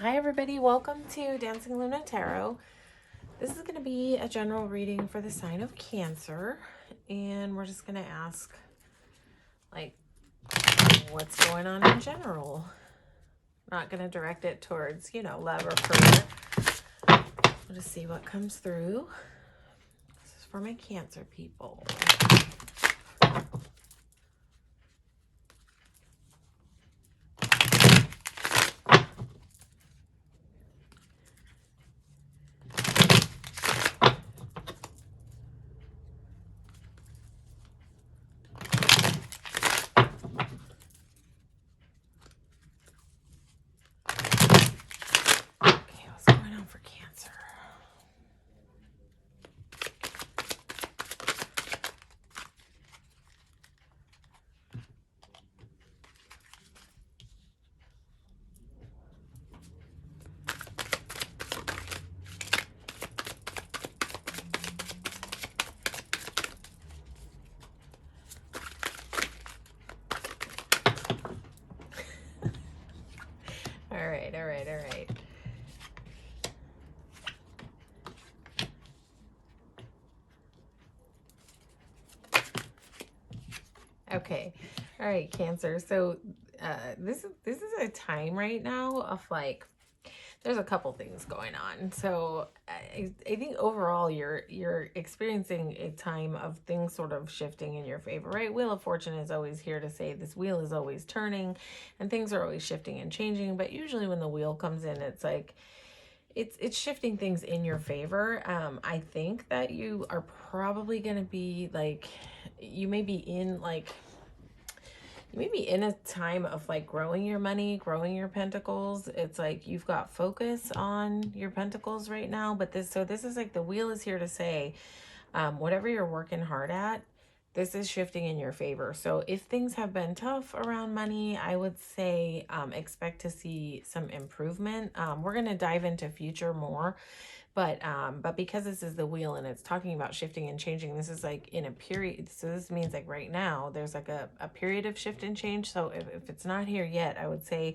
Hi everybody, welcome to Dancingluna Tarot. This is going to be a general reading for the sign of Cancer, and we're just going to ask, like, what's going on in general. Not going to direct it towards, love or career. We'll just see what comes through. This is for my Cancer people. Okay, what's going on for Cancer? All right. Okay. All right, Cancer. So this is a time right now of like there's a couple things going on. So I think overall you're experiencing a time of things sort of shifting in your favor, right? Wheel of Fortune is always here to say this wheel is always turning and things are always shifting and changing. But usually when the wheel comes in, it's like it's shifting things in your favor. I think that you are probably going to be like, you may be in like maybe in a time of like growing your money, growing your pentacles. It's like you've got focus on your pentacles right now, but this is like the wheel is here to say, whatever you're working hard at, this is shifting in your favor. So if things have been tough around money, I would say expect to see some improvement. We're going to dive into future more, but because this is the wheel and it's talking about shifting and changing, this is like in a period. So this means like right now there's like a period of shift and change. So if it's not here yet, I would say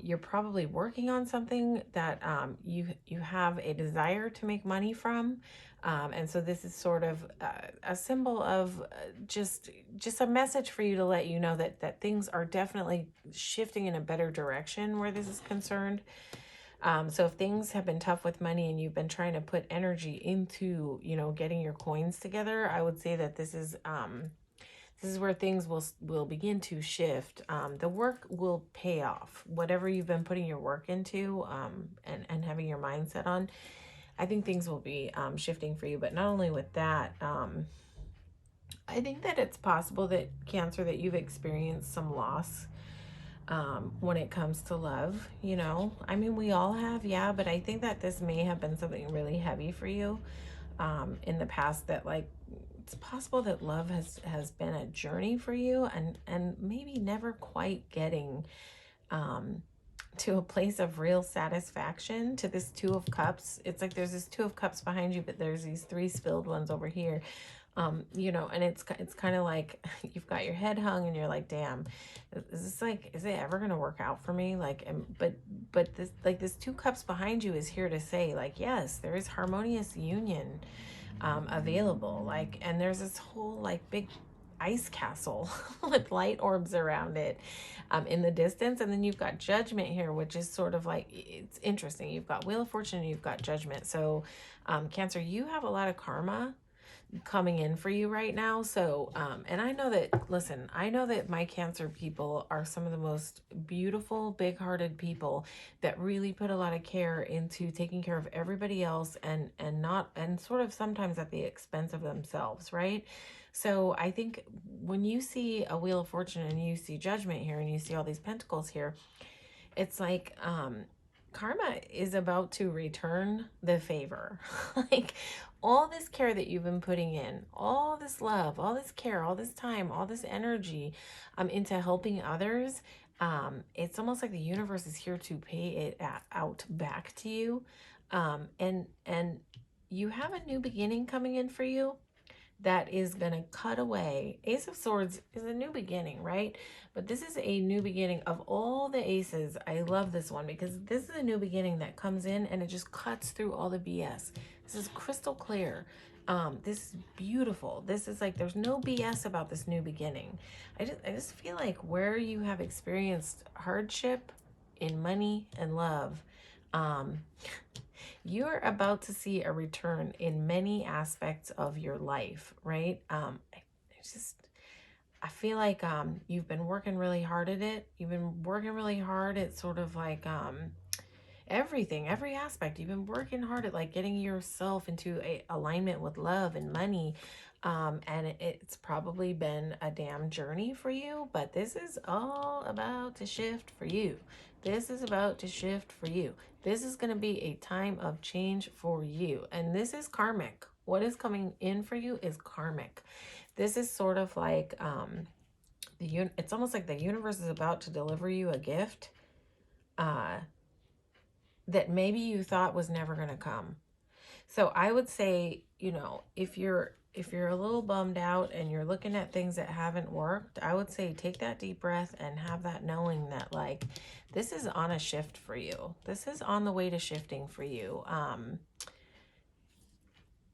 you're probably working on something that you have a desire to make money from. And so this is sort of a symbol of just a message for you to let you know that things are definitely shifting in a better direction where this is concerned. So if things have been tough with money and you've been trying to put energy into, getting your coins together, I would say that this is where things will begin to shift. The work will pay off. Whatever you've been putting your work into, and having your mindset on, I think things will be shifting for you. But not only with that, I think that it's possible that Cancer, that you've experienced some loss when it comes to love. I mean, we all have, yeah, but I think that this may have been something really heavy for you in the past, that like it's possible that love has been a journey for you, and maybe never quite getting to a place of real satisfaction. To this Two of Cups, it's like there's this Two of Cups behind you, but there's these three spilled ones over here. And it's kind of like you've got your head hung and you're like, damn, is it ever going to work out for me? Like, but this, like, this Two Cups behind you is here to say, like, yes, there is harmonious union available. Like, and there's this whole like big ice castle with light orbs around it in the distance. And then you've got Judgment here, which is sort of like, it's interesting. You've got Wheel of Fortune and you've got Judgment. So Cancer, you have a lot of karma coming in for you right now. So and I know that my Cancer people are some of the most beautiful, big-hearted people that really put a lot of care into taking care of everybody else, and sort of sometimes at the expense of themselves, right? So I think when you see a Wheel of Fortune and you see Judgment here and you see all these pentacles here, it's like karma is about to return the favor. Like, all this care that you've been putting in, all this love, all this care, all this time, all this energy into helping others, it's almost like the universe is here to pay it out back to you. And you have a new beginning coming in for you. that is going to cut away. Ace of Swords is a new beginning, right? But this is a new beginning of all the aces. I love this one because this is a new beginning that comes in and it just cuts through all the BS. This is crystal clear. This is beautiful. This is like, there's no BS about this new beginning. I just feel like where you have experienced hardship in money and love, you're about to see a return in many aspects of your life, right? I feel like you've been working really hard at it. You've been working really hard at sort of like everything, every aspect. You've been working hard at like getting yourself into a alignment with love and money. And it's probably been a damn journey for you, but this is all about to shift for you. This is about to shift for you. This is going to be a time of change for you. And this is karmic. What is coming in for you is karmic. This is sort of like, it's almost like the universe is about to deliver you a gift that maybe you thought was never going to come. So I would say, you know, if you're a little bummed out and you're looking at things that haven't worked, I would say take that deep breath and have that knowing that like this is on a shift for you. This is on the way to shifting for you.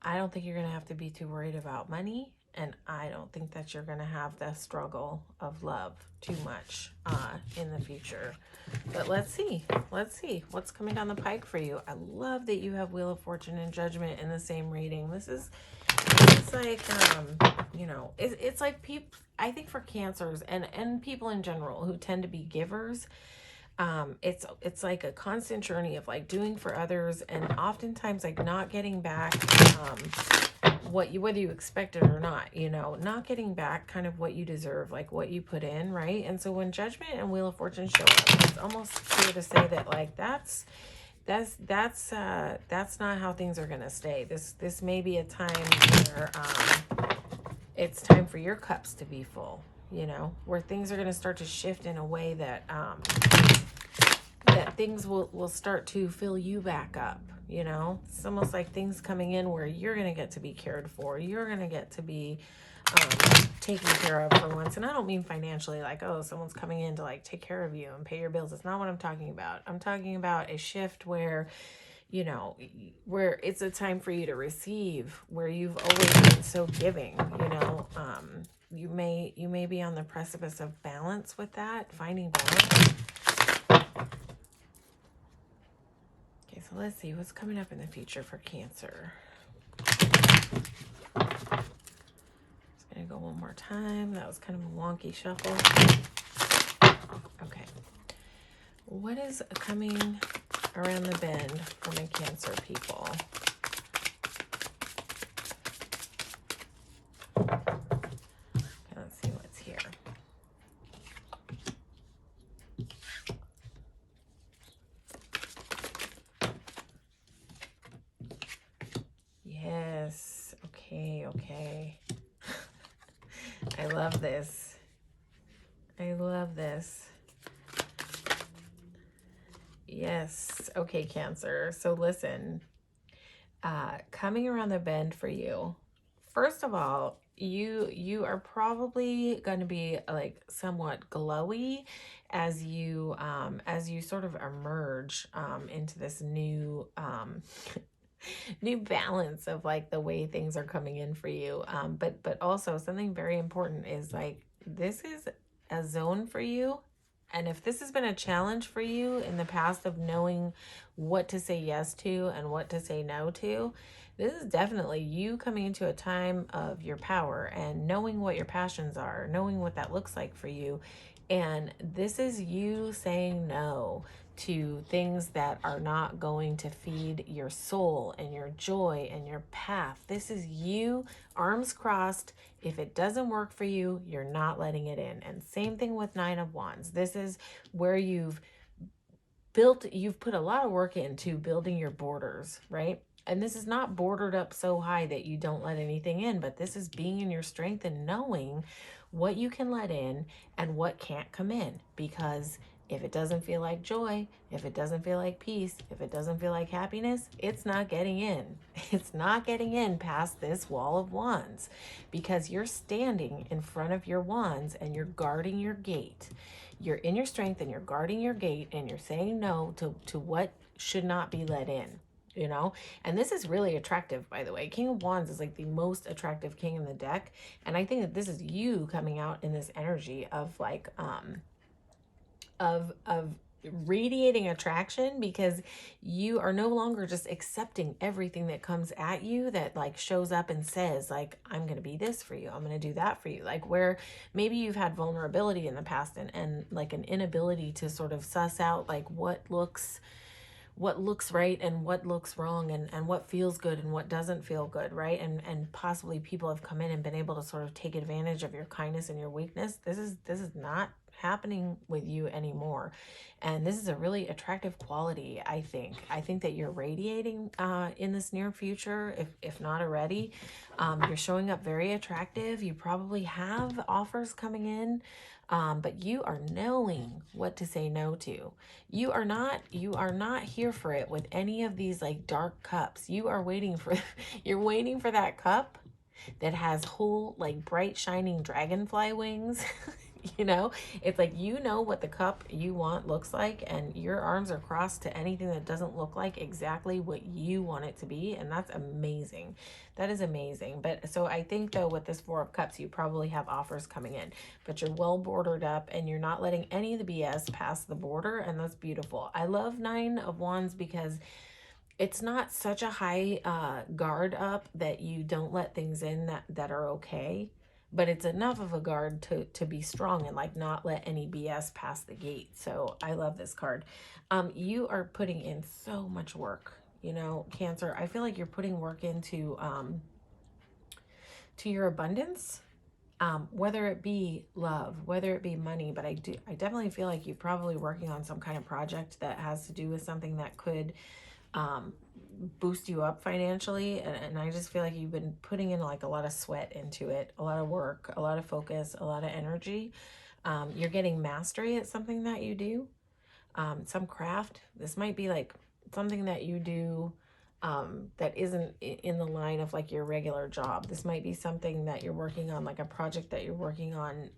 I don't think you're going to have to be too worried about money. And I don't think that you're going to have the struggle of love too much in the future. But let's see. Let's see what's coming down the pike for you. I love that you have Wheel of Fortune and Judgment in the same reading. This is, it's like, you know, it's like people, I think for Cancers and people in general who tend to be givers, it's like a constant journey of like doing for others and oftentimes like not getting back whether you expect it or not, you know, not getting back kind of what you deserve, like what you put in, right? And so when Judgment and Wheel of Fortune show up, it's almost fair to say that like that's not how things are gonna stay. This may be a time where it's time for your cups to be full, you know, where things are gonna start to shift in a way that that things will start to fill you back up. You know, it's almost like things coming in where you're going to get to be cared for. You're going to get to be taken care of for once. And I don't mean financially like, oh, someone's coming in to like take care of you and pay your bills. That's not what I'm talking about. I'm talking about a shift where, you know, where it's a time for you to receive, where you've always been so giving, you know. You may be on the precipice of balance with that, finding balance. So let's see what's coming up in the future for Cancer. Just gonna go one more time. That was kind of a wonky shuffle. Okay. What is coming around the bend for my Cancer people? Okay, let's see what's here. Yes. Okay. I love this. I love this. Yes. Okay, Cancer. So listen, coming around the bend for you. First of all, you are probably going to be like somewhat glowy as you sort of emerge into this new new balance of like the way things are coming in for you. But also something very important is like this is a zone for you. And if this has been a challenge for you in the past of knowing what to say yes to and what to say no to, this is definitely you coming into a time of your power and knowing what your passions are, knowing what that looks like for you. And this is you saying no to things that are not going to feed your soul and your joy and your path. This is you, arms crossed. If it doesn't work for you, you're not letting it in. And same thing with Nine of Wands. This is where you've put a lot of work into building your borders, right? And this is not bordered up so high that you don't let anything in, but this is being in your strength and knowing what you can let in and what can't come in, because If it doesn't feel like joy, if it doesn't feel like peace, if it doesn't feel like happiness, it's not getting in. It's not getting in past this wall of wands, because you're standing in front of your wands and you're guarding your gate. You're in your strength and you're guarding your gate, and you're saying no to what should not be let in, you know? And this is really attractive, by the way. King of Wands is like the most attractive king in the deck. And I think that this is you coming out in this energy of like, of radiating attraction, because you are no longer just accepting everything that comes at you, that like shows up and says like, I'm going to be this for you, I'm going to do that for you. Like where maybe you've had vulnerability in the past, and like an inability to sort of suss out like what looks right and what looks wrong, and what feels good and what doesn't feel good, right? And possibly people have come in and been able to sort of take advantage of your kindness and your weakness. This is not happening with you anymore. And this is a really attractive quality, I think. I think that you're radiating in this near future, if not already. You're showing up very attractive. You probably have offers coming in, but you are knowing what to say no to. You are not here for it with any of these like dark cups. You are waiting for you're waiting for that cup that has whole like bright shining dragonfly wings. You know, it's like, you know what the cup you want looks like, and your arms are crossed to anything that doesn't look like exactly what you want it to be. And that's amazing. That is amazing. But so I think though, with this Four of Cups, you probably have offers coming in, but you're well bordered up and you're not letting any of the BS pass the border. And that's beautiful. I love Nine of Wands because it's not such a high guard up that you don't let things in that are okay, but it's enough of a guard to be strong and like not let any BS pass the gate. So I love this card. You are putting in so much work, you know, Cancer. I feel like you're putting work into to your abundance, whether it be love, whether it be money. But I definitely feel like you're probably working on some kind of project that has to do with something that could boost you up financially. And I just feel like you've been putting in like a lot of sweat into it, a lot of work, a lot of focus, a lot of energy. You're getting mastery at something that you do, some craft. This might be like something that you do that isn't in the line of like your regular job. This might be something that you're working on, like a project that you're working on,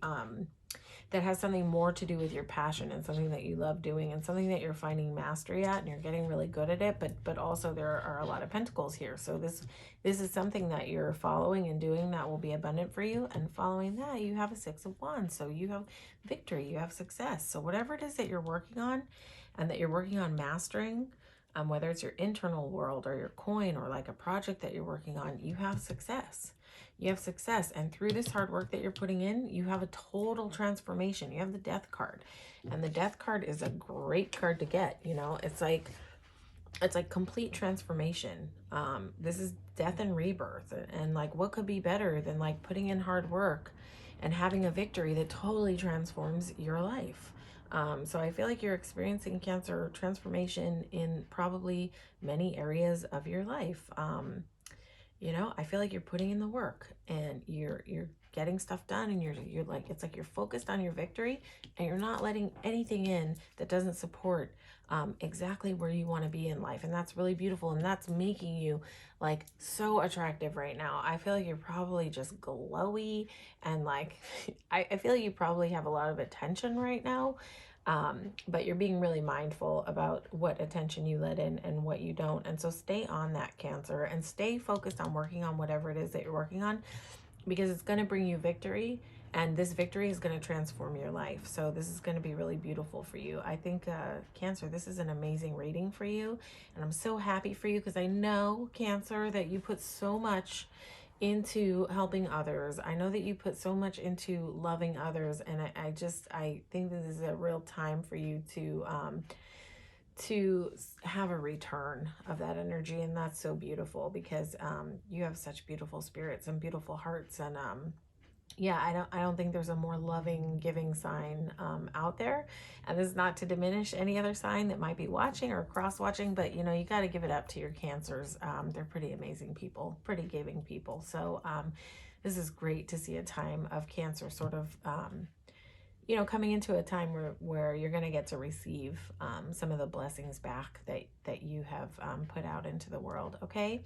that has something more to do with your passion and something that you love doing and something that you're finding mastery at and you're getting really good at it. But also there are a lot of pentacles here. So this is something that you're following and doing that will be abundant for you. And following that, you have a Six of Wands. So you have victory, you have success. So whatever it is that you're working on and that you're working on mastering, whether it's your internal world or your coin or like a project that you're working on, you have success. You have success. And through this hard work that you're putting in, you have a total transformation. You have the Death card. And the Death card is a great card to get. You know, it's like complete transformation. This is death and rebirth. And like, what could be better than like putting in hard work and having a victory that totally transforms your life? So I feel like you're experiencing, Cancer, transformation in probably many areas of your life. You know, I feel like you're putting in the work and you're getting stuff done, and you're like, it's like you're focused on your victory and you're not letting anything in that doesn't support exactly where you want to be in life. And that's really beautiful, and that's making you like so attractive right now. I feel like you're probably just glowy, and like I feel like you probably have a lot of attention right now. But you're being really mindful about what attention you let in and what you don't. And so stay on that, Cancer, and stay focused on working on whatever it is that you're working on, because it's going to bring you victory, and this victory is going to transform your life. So this is going to be really beautiful for you. I think, Cancer, this is an amazing reading for you. And I'm so happy for you, because I know, Cancer, that you put so much into helping others. I know that you put so much into loving others, and I think that this is a real time for you to have a return of that energy. And that's so beautiful, because you have such beautiful spirits and beautiful hearts. And yeah, I don't think there's a more loving, giving sign out there. And this is not to diminish any other sign that might be watching or cross watching, but you know, you got to give it up to your Cancers. They're pretty amazing people, pretty giving people. So this is great to see a time of Cancer sort of you know, coming into a time where you're going to get to receive some of the blessings back that you have put out into the world. Okay.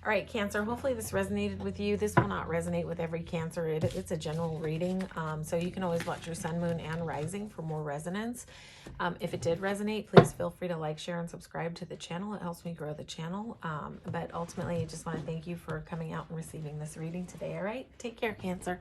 All right, Cancer, hopefully this resonated with you. This will not resonate with every Cancer. It's a general reading. So you can always watch your sun, moon, and rising for more resonance. If it did resonate, please feel free to like, share, and subscribe to the channel. It helps me grow the channel. But ultimately, I just want to thank you for coming out and receiving this reading today. All right. Take care, Cancer.